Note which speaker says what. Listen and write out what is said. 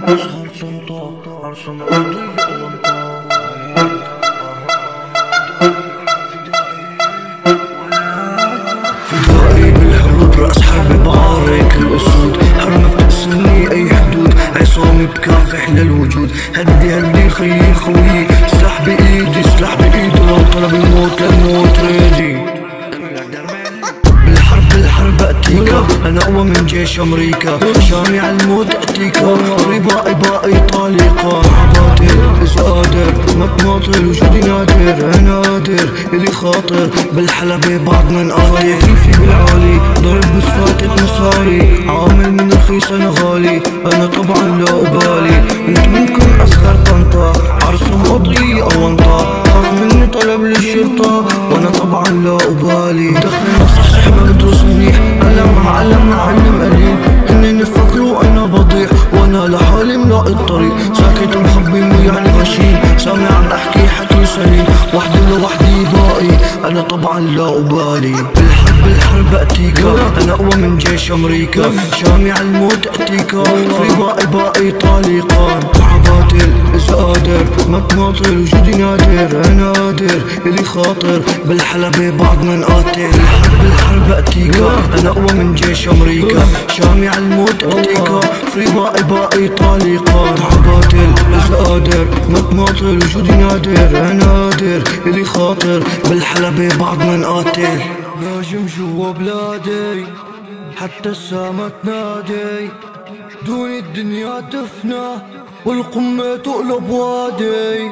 Speaker 1: أصغر طنطا أرسم قضية وانطا فدائي بالحروب رأس حرب بعارك الأسود، حرمك تقسمني أي حدود، عصامي بكافح للوجود. هدي خيي خويي، سلاح بإيدي سلاح بإيدي، لو طلب الموت للموت ريدي. بالحرب أتيكا، أنا أقوى من جيش أمريكا، شامي على الموت أتيكا، فري باقي طليقة. عباتل إذا قادر ما تماطل، وجودي نادر إلي خاطر، بالحلبة بعد ما نقاتل. كيفي بالعالي ضرب بس مصاري، عامل من رخيص أنا غالي، أنا طبعا لا أبالي. انت ممكن أصغر طنطا، عرسم قضية أو انطا، خاف مني طلب للشرطة، وأنا طبعا لا أبالي. دخلنا صحيح ما بدرس منيح، علم قليل، اني نفكروا انا بضيع، وانا لحالي ملاقي الطريق، ساكت مخبي مو يعني غشيم، سامع عم احكي حكي سليم، وحدي لوحدي باقي، انا طبعا لا ابالي. بالحرب اتيكا، انا اقوى من جيش امريكا، شامي على الموت اتيكا، فري باقي طليقان. عباتل اذا قادر ما تماطل، وجودي نادر الي خاطر، بالحلبة بعد ما نقاتل. بالحرب اتيكا، انا اقوى من جيش امريكا، شامي على الموت اتيكا، فري باقي طليقان. عباتل اذا قادر ما تماطل، وجودي نادر الي خاطر، بالحلبة بعد ما نقاتل. ناجم جوا بلادي حتى السما تنادي، دون الدنيا تفنى والقمة تقلب وادي.